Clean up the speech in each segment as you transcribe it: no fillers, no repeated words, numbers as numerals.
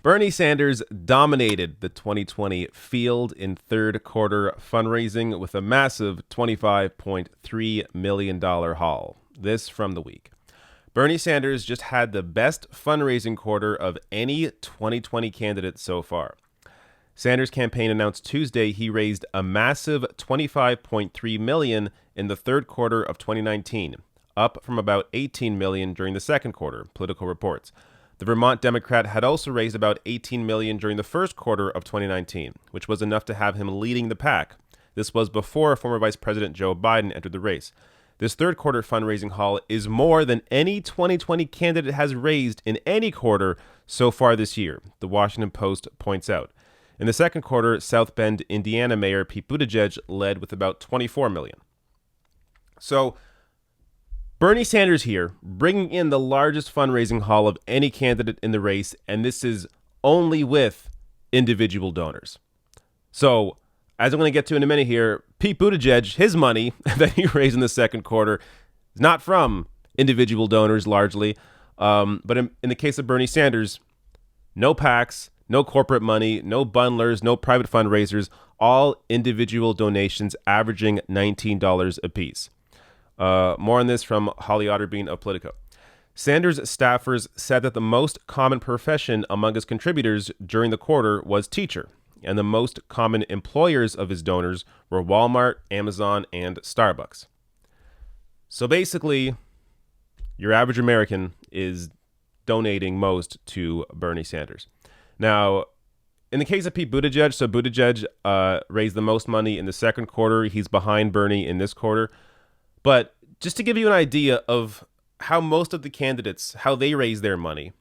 Bernie Sanders dominated the 2020 field in third quarter fundraising with a massive $25.3 million haul. This from The Week. Bernie Sanders just had the best fundraising quarter of any 2020 candidate so far. Sanders' campaign announced Tuesday he raised a massive $25.3 million in the third quarter of 2019, up from about $18 million during the second quarter, Politico reports. The Vermont Democrat had also raised about $18 million during the first quarter of 2019, which was enough to have him leading the pack. This was before former Vice President Joe Biden entered the race. This third quarter fundraising haul is more than any 2020 candidate has raised in any quarter so far this year, the Washington Post points out. In the second quarter, South Bend, Indiana Mayor Pete Buttigieg led with about $24 million. So, Bernie Sanders here, bringing in the largest fundraising haul of any candidate in the race, and this is only with individual donors. So, as I'm going to get to in a minute here, Pete Buttigieg, his money that he raised in the second quarter is not from individual donors largely, but in the case of Bernie Sanders, no PACs, no corporate money, no bundlers, no private fundraisers, all individual donations averaging $19 apiece. More on this from Holly Otterbein of Politico. Sanders' staffers said that the most common profession among his contributors during the quarter was teacher, and the most common employers of his donors were Walmart, Amazon, and Starbucks. So basically, your average American is donating most to Bernie Sanders. Now, in the case of Pete Buttigieg, so Buttigieg raised the most money in the second quarter. He's behind Bernie in this quarter. But just to give you an idea of how most of the candidates, how they raise their money,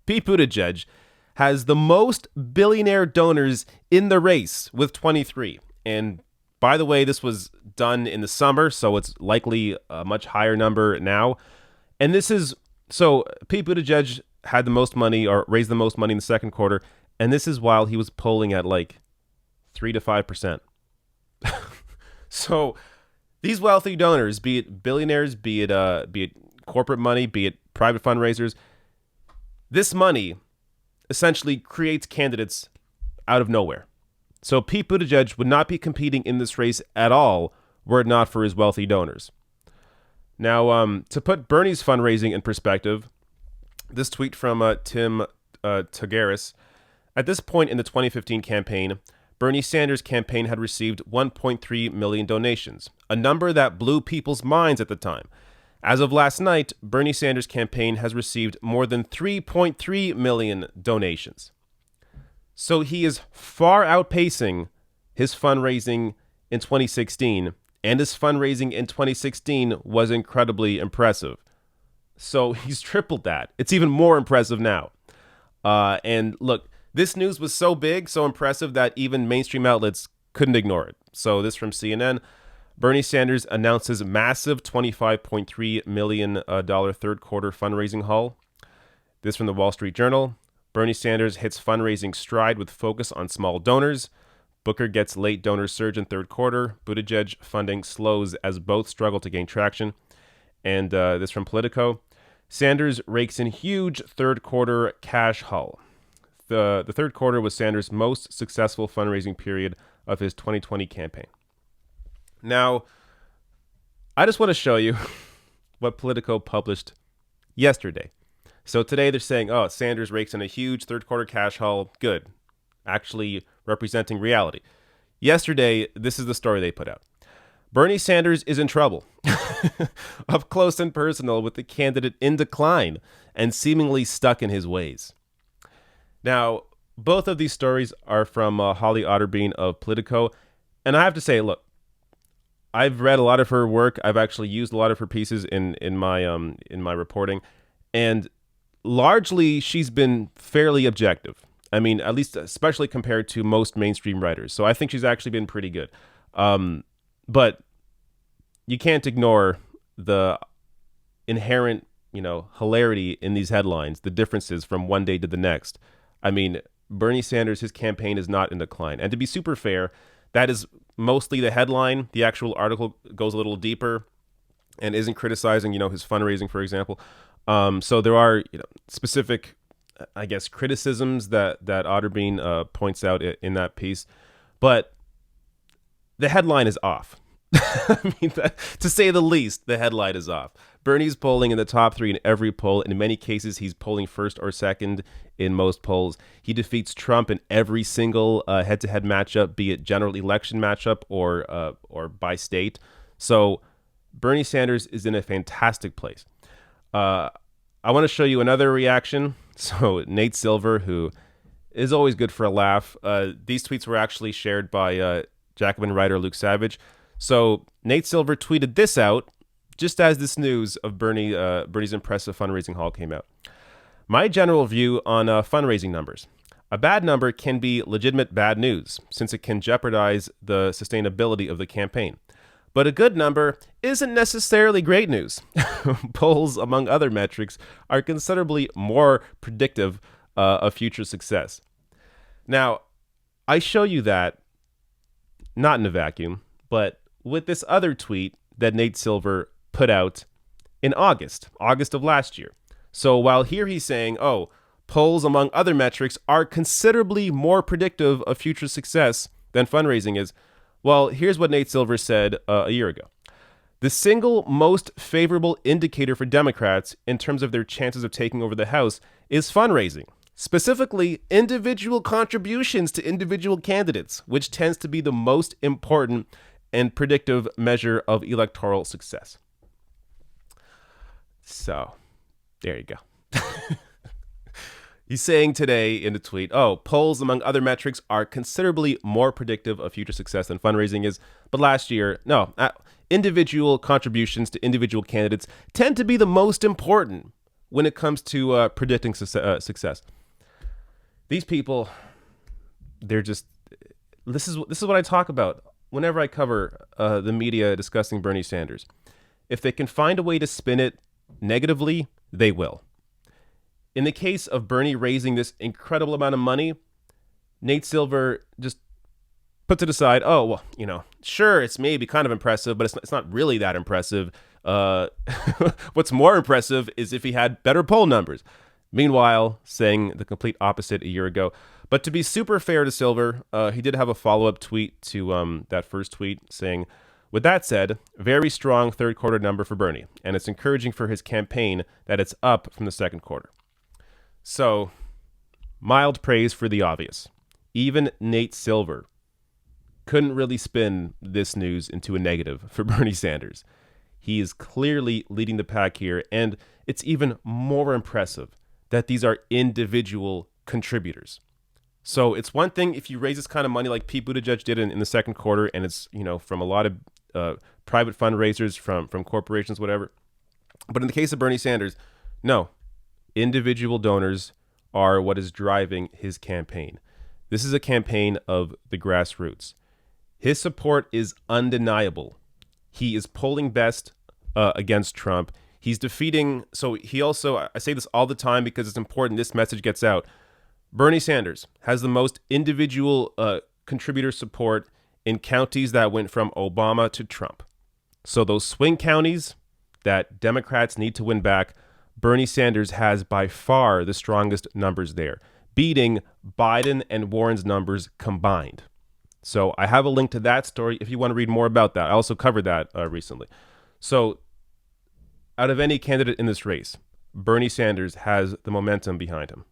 Pete Buttigieg has the most billionaire donors in the race with 23. And by the way, this was done in the summer, so it's likely a much higher number now. And this is, so Pete Buttigieg had the most money or raised the most money in the second quarter. And this is while he was polling at like 3 to 5%. So these wealthy donors, be it billionaires, be it corporate money, be it private fundraisers, this money essentially creates candidates out of nowhere. So Pete Buttigieg would not be competing in this race at all were it not for his wealthy donors. Now, to put Bernie's fundraising in perspective, this tweet from Tim Tagaris. At this point in the 2015 campaign, Bernie Sanders' campaign had received 1.3 million donations, a number that blew people's minds at the time. As of last night, Bernie Sanders' campaign has received more than 3.3 million donations. So he is far outpacing his fundraising in 2016, and his fundraising in 2016 was incredibly impressive. So he's tripled that. It's even more impressive now. And look, this news was so big, so impressive that even mainstream outlets couldn't ignore it. So this from CNN. Bernie Sanders announces massive $25.3 million third quarter fundraising haul. This from the Wall Street Journal. Bernie Sanders hits fundraising stride with focus on small donors. Booker gets late donor surge in third quarter. Buttigieg funding slows as both struggle to gain traction. And this from Politico. Sanders rakes in huge third quarter cash haul. The third quarter was Sanders' most successful fundraising period of his 2020 campaign. Now, I just want to show you what Politico published yesterday. So today they're saying, oh, Sanders rakes in a huge third quarter cash haul. Good. Actually representing reality. Yesterday, this is the story they put out. Bernie Sanders is in trouble. Up close and personal with the candidate in decline and seemingly stuck in his ways. Now, both of these stories are from Holly Otterbein of Politico. And I have to say, look, I've read a lot of her work. I've actually used a lot of her pieces in my reporting. And largely, she's been fairly objective. I mean, at least especially compared to most mainstream writers. So I think she's actually been pretty good. But you can't ignore the inherent, hilarity in these headlines, the differences from one day to the next. I mean, Bernie Sanders, his campaign is not in decline. And to be super fair, that is mostly the headline. The actual article goes a little deeper and isn't criticizing, his fundraising, for example. So there are, specific I guess, criticisms that Otterbein points out in that piece, but the headline is off. I mean, to say the least, the headline is off. Bernie's polling in the top three in every poll. In many cases, he's polling first or second in most polls. He defeats Trump in every single head-to-head matchup, be it general election matchup or by state. So Bernie Sanders is in a fantastic place. I want to show you another reaction. So Nate Silver, who is always good for a laugh. These tweets were actually shared by Jacobin writer Luke Savage. So Nate Silver tweeted this out just as this news of Bernie's impressive fundraising haul came out. My general view on fundraising numbers. A bad number can be legitimate bad news, since it can jeopardize the sustainability of the campaign. But a good number isn't necessarily great news. Polls, among other metrics, are considerably more predictive of future success. Now, I show you that not in a vacuum, but with this other tweet that Nate Silver put out in August of last year. So while here he's saying, oh, polls among other metrics are considerably more predictive of future success than fundraising is, well, here's what Nate Silver said a year ago. The single most favorable indicator for Democrats in terms of their chances of taking over the House is fundraising, specifically individual contributions to individual candidates, which tends to be the most important and predictive measure of electoral success. So, there you go. He's saying today in the tweet, oh, polls among other metrics are considerably more predictive of future success than fundraising is. But last year, no, individual contributions to individual candidates tend to be the most important when it comes to predicting success. These people, they're just, this is what I talk about whenever I cover the media discussing Bernie Sanders. If they can find a way to spin it negatively, they will. In the case of Bernie raising this incredible amount of money, Nate Silver just puts it aside. Oh, well, sure, it's maybe kind of impressive, but it's not really that impressive. What's more impressive is if he had better poll numbers. Meanwhile, saying the complete opposite a year ago. But to be super fair to Silver, he did have a follow-up tweet to that first tweet saying, with that said, very strong third quarter number for Bernie, and it's encouraging for his campaign that it's up from the second quarter. So, mild praise for the obvious. Even Nate Silver couldn't really spin this news into a negative for Bernie Sanders. He is clearly leading the pack here, and it's even more impressive that these are individual contributors. So it's one thing if you raise this kind of money like Pete Buttigieg did in the second quarter, and it's from a lot of private fundraisers, from corporations, whatever. But in the case of Bernie Sanders, no. Individual donors are what is driving his campaign. This is a campaign of the grassroots. His support is undeniable. He is polling best against Trump. He's defeating. So he also, I say this all the time because it's important this message gets out. Bernie Sanders has the most individual contributor support in counties that went from Obama to Trump. So those swing counties that Democrats need to win back, Bernie Sanders has by far the strongest numbers there, beating Biden and Warren's numbers combined. So I have a link to that story if you want to read more about that. I also covered that recently. So out of any candidate in this race, Bernie Sanders has the momentum behind him.